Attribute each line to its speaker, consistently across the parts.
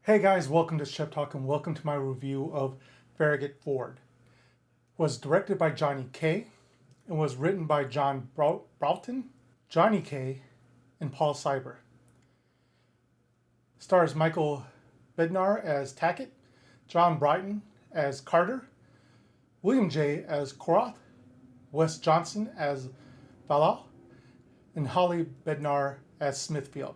Speaker 1: Hey guys, welcome to Shep and welcome to my review of Farragut Ford. Was directed by Johnny K and was written by John Broughton, Johnny K, and Paul Cyber. Stars Michael Bednar as Tackett, John Brighton as Carter, William J. as Korath, Wes Johnson as Valal, and Holly Bednar as Smithfield.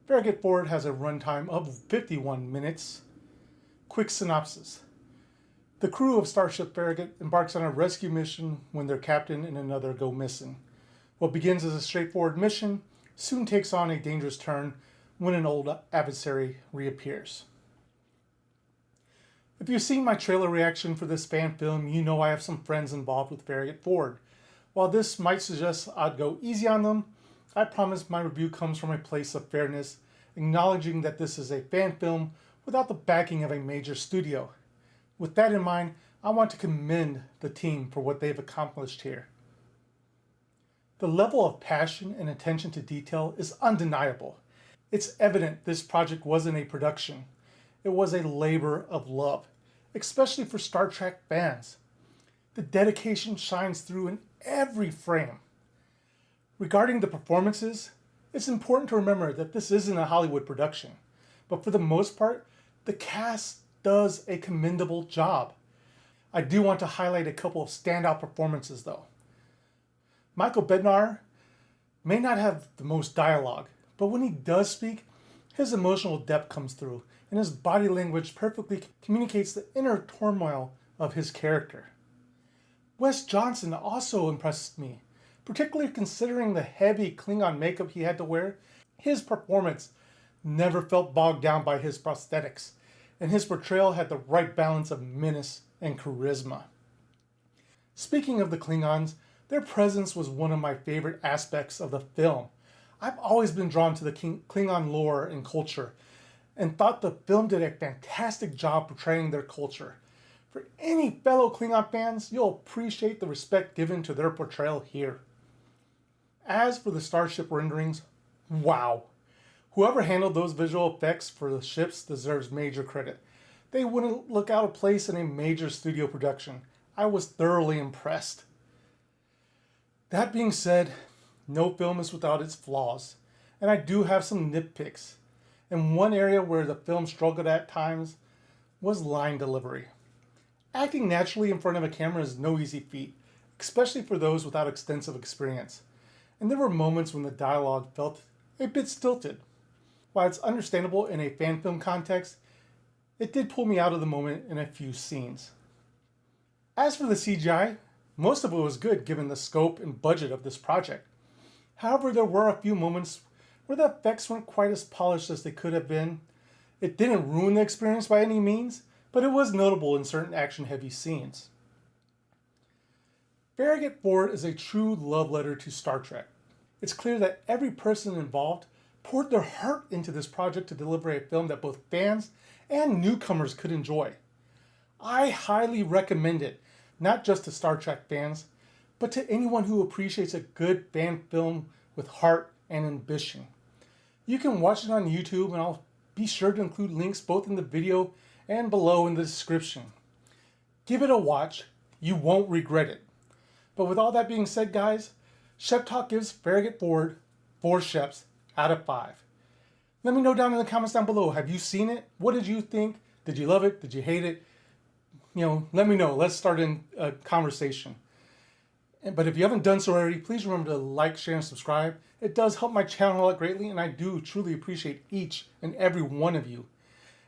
Speaker 1: Farragut Ford has a runtime of 51 minutes. Quick synopsis. The crew of Starship Farragut embarks on a rescue mission when their captain and another go missing. What begins as a straightforward mission soon takes on a dangerous turn when an old adversary reappears. If you've seen my trailer reaction for this fan film, you know I have some friends involved with Farragut Ford. While this might suggest I'd go easy on them, I promise my review comes from a place of fairness, acknowledging that this is a fan film without the backing of a major studio. With that in mind, I want to commend the team for what they've accomplished here. The level of passion and attention to detail is undeniable. It's evident this project wasn't a production. It was a labor of love, especially for Star Trek fans. The dedication shines through in every frame. Regarding the performances, it's important to remember that this isn't a Hollywood production, but for the most part, the cast does a commendable job. I do want to highlight a couple of standout performances though. Michael Bednar may not have the most dialogue, but when he does speak, his emotional depth comes through, and his body language perfectly communicates the inner turmoil of his character. Wes Johnson also impressed me. Particularly considering the heavy Klingon makeup he had to wear, his performance never felt bogged down by his prosthetics, and his portrayal had the right balance of menace and charisma. Speaking of the Klingons, their presence was one of my favorite aspects of the film. I've always been drawn to the Klingon lore and culture, and thought the film did a fantastic job portraying their culture. For any fellow Klingon fans, you'll appreciate the respect given to their portrayal here. As for the starship renderings, wow. Whoever handled those visual effects for the ships deserves major credit. They wouldn't look out of place in a major studio production. I was thoroughly impressed. That being said, no film is without its flaws, and I do have some nitpicks. And one area where the film struggled at times was line delivery. Acting naturally in front of a camera is no easy feat, especially for those without extensive experience. And there were moments when the dialogue felt a bit stilted. While it's understandable in a fan film context, it did pull me out of the moment in a few scenes. As for the CGI, most of it was good given the scope and budget of this project. However, there were a few moments where the effects weren't quite as polished as they could have been. It didn't ruin the experience by any means, but it was notable in certain action-heavy scenes. Farragut Ford is a true love letter to Star Trek. It's clear that every person involved poured their heart into this project to deliver a film that both fans and newcomers could enjoy. I highly recommend it, not just to Star Trek fans, but to anyone who appreciates a good fan film with heart and ambition. You can watch it on YouTube, and I'll be sure to include links both in the video and below in the description. Give it a watch, you won't regret it. But with all that being said, guys, Shep Talk gives Farragut Ford 4 Sheps out of 5. Let me know down in the comments down below. Have you seen it? What did you think? Did you love it? Did you hate it? Let me know. Let's start a conversation. But if you haven't done so already, please remember to like, share, and subscribe. It does help my channel out greatly, and I do truly appreciate each and every one of you.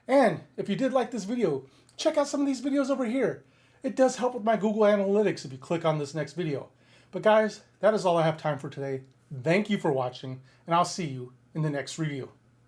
Speaker 1: And if you did like this video, check out some of these videos over here. It does help with my Google Analytics if you click on this next video. But guys, that is all I have time for today. Thank you for watching, and I'll see you in the next review.